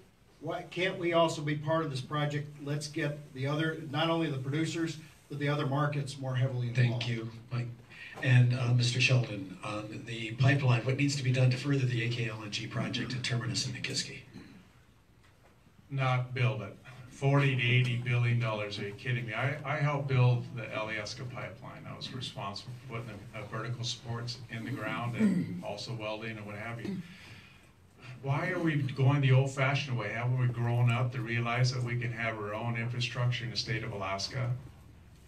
Why can't we also be part of this project? Let's get the other, not only the producers, but the other markets more heavily involved. Thank you, Mike. And Mr. Sheldon, the pipeline, what needs to be done to further the AK LNG project at Terminus in Nikiski? Not build it. 40 to 80 billion dollars. Are you kidding me? I helped build the Alaska pipeline. I was responsible for putting the vertical supports in the ground and also welding and what have you. Why are we going the old-fashioned way? Haven't we grown up to realize that we can have our own infrastructure in the state of Alaska?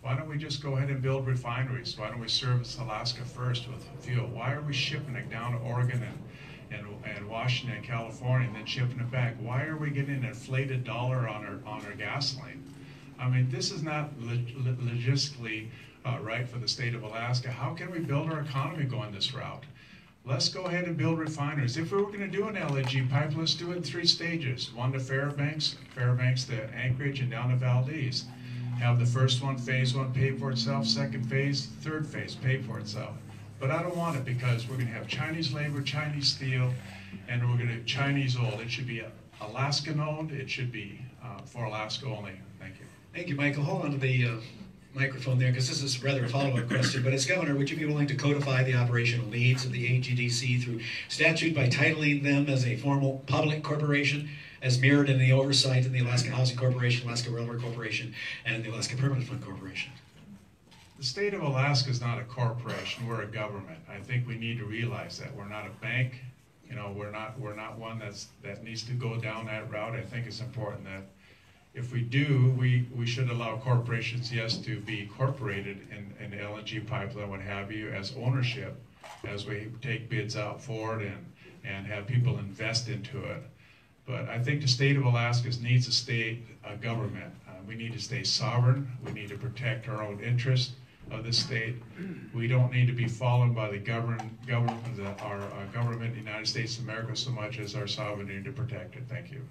Why don't we just go ahead and build refineries? Why don't we service Alaska first with fuel? Why are we shipping it down to Oregon and Washington and California and then shipping it back? Why are we getting an inflated dollar on our gasoline? I mean, this is not logistically right for the state of Alaska. How can we build our economy going this route? Let's go ahead and build refineries. If we were going to do an LNG pipe, let's do it in 3 stages. One to Fairbanks to Anchorage, and down to Valdez. Have the first one, phase 1, pay for itself. Second phase, third phase, pay for itself. But I don't want it because we're going to have Chinese labor, Chinese steel, and we're going to have Chinese oil. It should be Alaskan owned. It should be for Alaska only. Thank you. Thank you, Michael. Hold on to the microphone there, because this is rather a follow-up question. But as governor, would you be willing to codify the operational needs of the AGDC through statute by titling them as a formal public corporation, as mirrored in the oversight in the Alaska Housing Corporation, Alaska Railroad Corporation, and the Alaska Permanent Fund Corporation? The state of Alaska is not a corporation. We're a government. I think we need to realize that we're not a bank. You know, we're not one that needs to go down that route. I think it's important that if we do, we should allow corporations, yes, to be incorporated in LNG pipeline, what have you, as ownership, as we take bids out for it and have people invest into it. But I think the state of Alaska needs to stay a government. We need to stay sovereign. We need to protect our own interests of the state. We don't need to be followed by the government, our government, the United States of America, so much as our sovereignty to protect it. Thank you.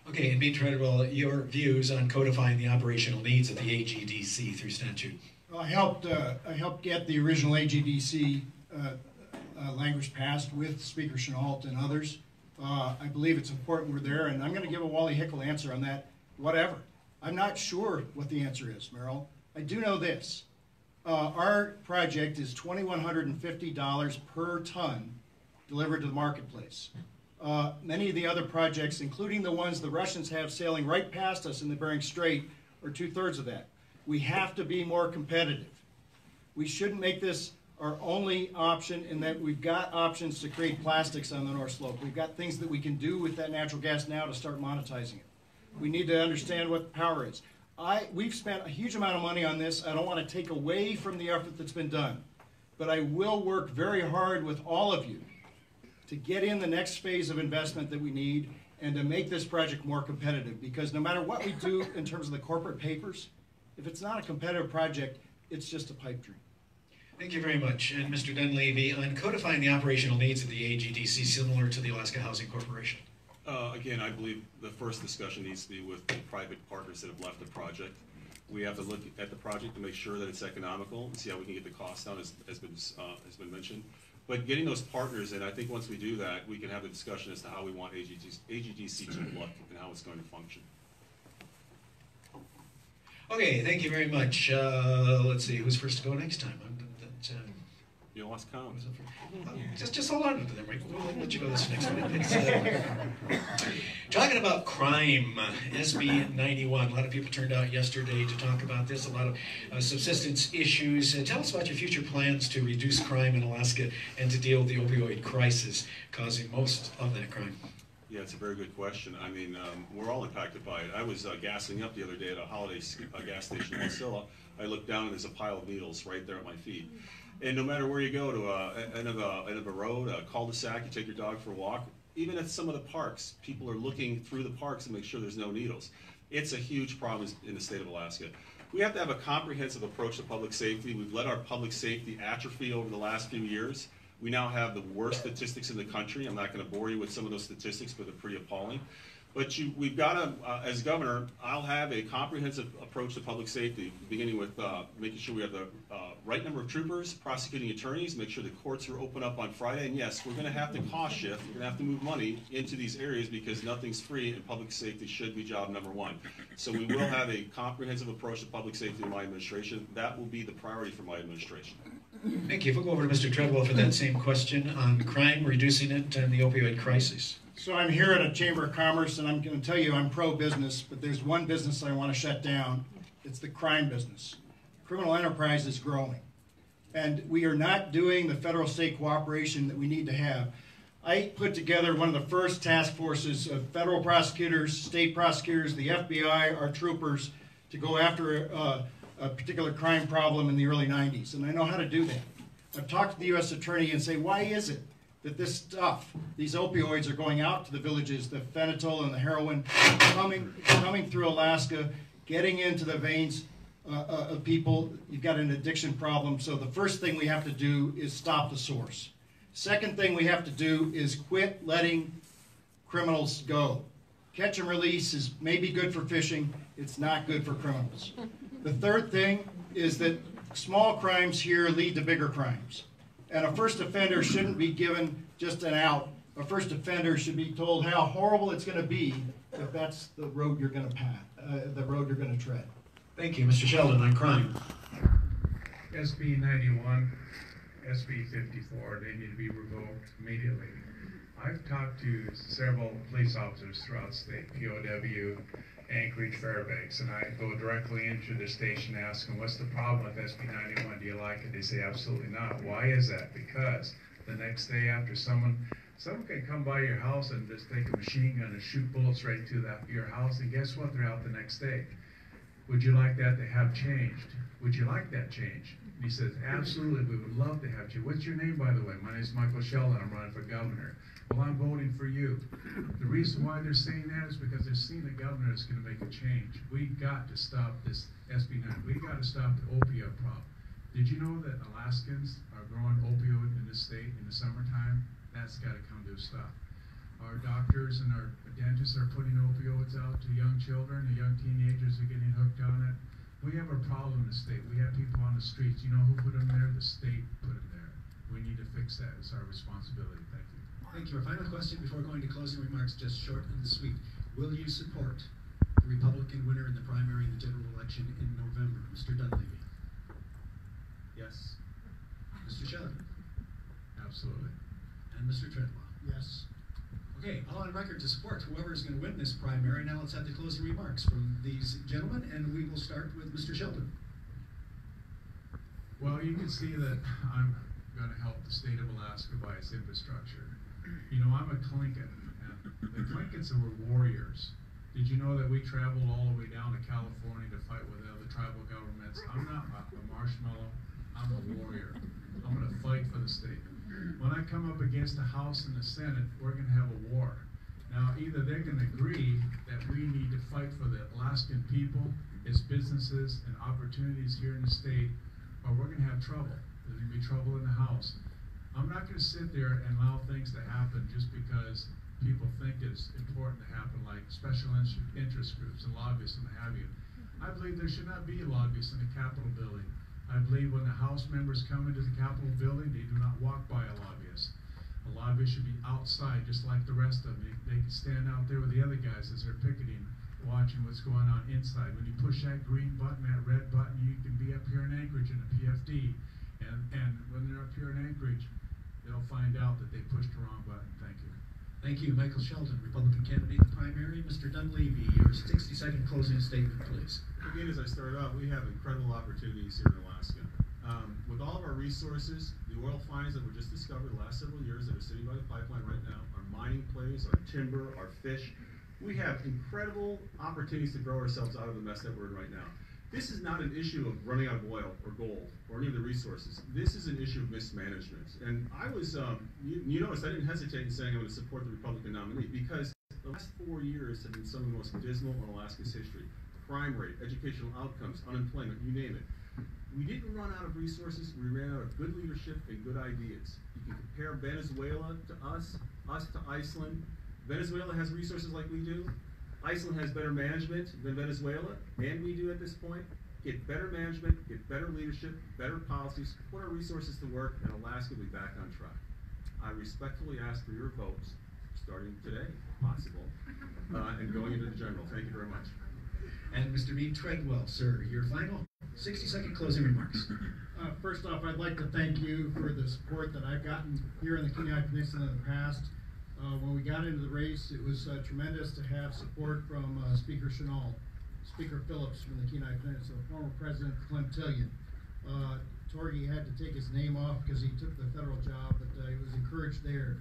Okay, and Pete Treadwell, your views on codifying the operational needs of the AGDC through statute? Well, I helped get the original AGDC language passed with Speaker Chenault and others. I believe it's important we're there, and I'm going to give a Wally Hickel answer on that, whatever. I'm not sure what the answer is, Merrill. I do know this. Our project is $2,150 per ton delivered to the marketplace. Many of the other projects, including the ones the Russians have sailing right past us in the Bering Strait, are 2/3 of that. We have to be more competitive. We shouldn't make this our only option in that we've got options to create plastics on the North Slope. We've got things that we can do with that natural gas now to start monetizing it. We need to understand what the power is. We've spent a huge amount of money on this. I don't want to take away from the effort that's been done, but I will work very hard with all of you to get in the next phase of investment that we need and to make this project more competitive, because no matter what we do in terms of the corporate papers, if it's not a competitive project, it's just a pipe dream. Thank you very much. And Mr. Dunleavy, on codifying the operational needs of the AGDC similar to the Alaska Housing Corporation? Again, I believe the first discussion needs to be with the private partners that have left the project. We have to look at the project to make sure that it's economical and see how we can get the cost down, as has been mentioned. But getting those partners in, I think once we do that, we can have a discussion as to how we want AGDC to look and how it's going to function. Okay, thank you very much. Let's see, who's first to go next time? You lost count. Just hold on to them, right? We'll let you go this next one. It's, talking about crime, SB 91. A lot of people turned out yesterday to talk about this, a lot of subsistence issues. Tell us about your future plans to reduce crime in Alaska and to deal with the opioid crisis causing most of that crime. Yeah, it's a very good question. I mean, we're all impacted by it. I was gassing up the other day at a Holiday gas station in Wasilla. I looked down and there's a pile of needles right there at my feet. And no matter where you go, to end of a road, a cul-de-sac, you take your dog for a walk, even at some of the parks, people are looking through the parks to make sure there's no needles. It's a huge problem in the state of Alaska. We have to have a comprehensive approach to public safety. We've let our public safety atrophy over the last few years. We now have the worst statistics in the country. I'm not going to bore you with some of those statistics, but they're pretty appalling. But we've got to, as governor, I'll have a comprehensive approach to public safety, beginning with making sure we have the right number of troopers, prosecuting attorneys, make sure the courts are open up on Friday. And yes, we're going to have to cost shift. We're going to have to move money into these areas because nothing's free, and public safety should be job number one. So we will have a comprehensive approach to public safety in my administration. That will be the priority for my administration. Thank you. We'll go over to Mr. Treadwell for that same question on crime, reducing it, and the opioid crisis. So I'm here at a Chamber of Commerce, and I'm going to tell you I'm pro-business, but there's one business I want to shut down. It's the crime business. Criminal enterprise is growing, and we are not doing the federal-state cooperation that we need to have. I put together one of the first task forces of federal prosecutors, state prosecutors, the FBI, our troopers, to go after a particular crime problem in the early 90s, and I know how to do that. I've talked to the U.S. Attorney and say, why is it that this stuff, these opioids, are going out to the villages, the phenytoin and the heroin, coming through Alaska, getting into the veins of people? You've got an addiction problem, so the first thing we have to do is stop the source. Second thing we have to do is quit letting criminals go. Catch and release is maybe good for fishing, it's not good for criminals. The third thing is that small crimes here lead to bigger crimes. And a first offender shouldn't be given just an out. A first offender should be told how horrible it's going to be if that's the road you're going to tread. Thank you. Mr. Sheldon on crime. SB 91, SB 54, they need to be revoked immediately. I've talked to several police officers throughout the state, POW, Anchorage, Fairbanks, and I go directly into the station and ask them, what's the problem with SB 91? Do you like it? They say, absolutely not. Why is that? Because the next day after someone can come by your house and just take a machine gun and shoot bullets right to your house, and guess what? They're out the next day. Would you like that to have changed? Would you like that change? And he says, absolutely, we would love to have change. What's your name, by the way? My name is Michael Sheldon. I'm running for governor. Well, I'm voting for you. The reason why they're saying that is because they're seeing the governor is going to make a change. We've got to stop this SB 9. We've got to stop the opioid problem. Did you know that Alaskans are growing opioid in this state in the summertime? That's got to come to a stop. Our doctors and our dentists are putting opioids out to young children, the young teenagers are getting hooked on it. We have a problem in the state. We have people on the streets. You know who put them there? The state put them there. We need to fix that. It's our responsibility. Thank you. Thank you. Our final question before going to closing remarks, just short and sweet. Will you support the Republican winner in the primary in the general election in November, Mr. Dunleavy? Yes. Mr. Sheldon? Absolutely. And Mr. Treadwell? Yes. Okay, all on record to support whoever is going to win this primary. Now let's have the closing remarks from these gentlemen, and we will start with Mr. Sheldon. Well, you can see that I'm going to help the state of Alaska by its infrastructure. You know, I'm a Clinton, and the Clinkets were warriors. Did you know that we traveled all the way down to California to fight with other tribal governments? I'm not a marshmallow, I'm a warrior. I'm going to fight for the state. When I come up against the House and the Senate, we're going to have a war. Now, either they're going to agree that we need to fight for the Alaskan people, its businesses, and opportunities here in the state, or we're going to have trouble. There's going to be trouble in the House. I'm not going to sit there and allow things to happen just because people think it's important to happen, like special interest groups and lobbyists and what have you. I believe there should not be lobbyists in the Capitol building. I believe when the House members come into the Capitol building, they do not walk by a lobbyist. A lobbyist should be outside, just like the rest of them. They can stand out there with the other guys as they're picketing, watching what's going on inside. When you push that green button, that red button, you can be up here in Anchorage in a PFD. And when they're up here in Anchorage, they'll find out that they pushed the wrong button. Thank you. Thank you. Michael Sheldon, Republican candidate in the primary. Mr. Dunleavy, your 60-second closing statement, please. Again, as I started out, we have incredible opportunities here in Alaska. With all of our resources, the oil finds that were just discovered the last several years that are sitting by the pipeline right now, our mining plays, our timber, our fish, we have incredible opportunities to grow ourselves out of the mess that we're in right now. This is not an issue of running out of oil or gold or any of the resources. This is an issue of mismanagement. And I was, you notice I didn't hesitate in saying I'm going to support the Republican nominee because the last 4 years have been some of the most dismal in Alaska's history. Crime rate, educational outcomes, unemployment, you name it. We didn't run out of resources, we ran out of good leadership and good ideas. You can compare Venezuela to us to Iceland. Venezuela has resources like we do. Iceland has better management than Venezuela, and we do at this point. Get better management, get better leadership, better policies, put our resources to work, and Alaska will be back on track. I respectfully ask for your votes, starting today, if possible, and going into the general. Thank you very much. And Mr. Meade Treadwell, sir, your final 60-second closing remarks. First off, I'd like to thank you for the support that I've gotten here in the Kenai Peninsula in the past. When we got into the race, it was tremendous to have support from Speaker Chennault, Speaker Phillips from the Kenai Peninsula, former President Clintillion. Torgy had to take his name off because he took the federal job, but he was encouraged there.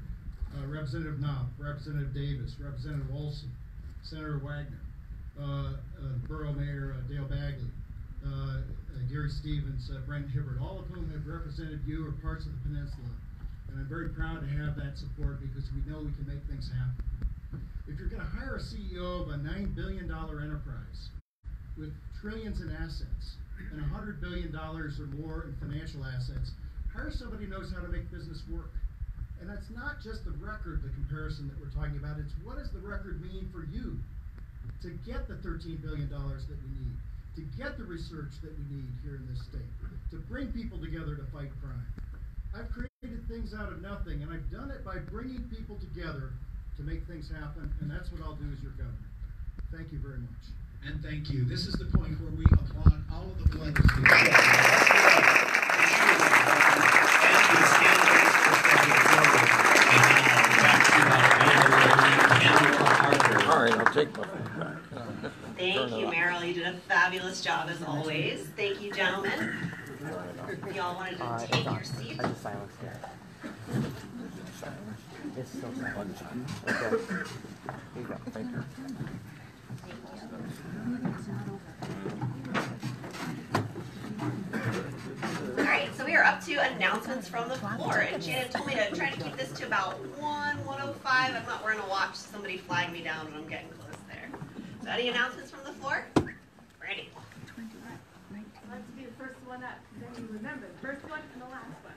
Representative Knopf, Representative Davis, Representative Olson, Senator Wagner, Borough Mayor Dale Bagley, Gary Stevens, Brent Hibbert, all of whom have represented you or parts of the peninsula. And I'm very proud to have that support because we know we can make things happen. If you're going to hire a CEO of a $9 billion enterprise with trillions in assets and $100 billion or more in financial assets, hire somebody who knows how to make business work. And that's not just the record, the comparison that we're talking about. It's what does the record mean for you to get the $13 billion that we need, to get the research that we need here in this state, to bring people together to fight crime. I've created things out of nothing, and I've done it by bringing people together to make things happen, and that's what I'll do as your governor. Thank you very much. And thank you. This is the point where we applaud all of the pledges. All right, I'll take one. Thank you, Meryl. You did a fabulous job as always. Thank you, gentlemen. Y'all wanted to take your seats. I just silenced it. It's so silent. Okay. Here you go. Thank you. All right, so we are up to announcements from the floor, and Shannon told me to try to keep this to about 1:05. I'm not wearing a watch, so somebody flagged me down when I'm getting close there. So any announcements from the floor? Brandy. Let's do the first one up, then you remember the first one and the last one.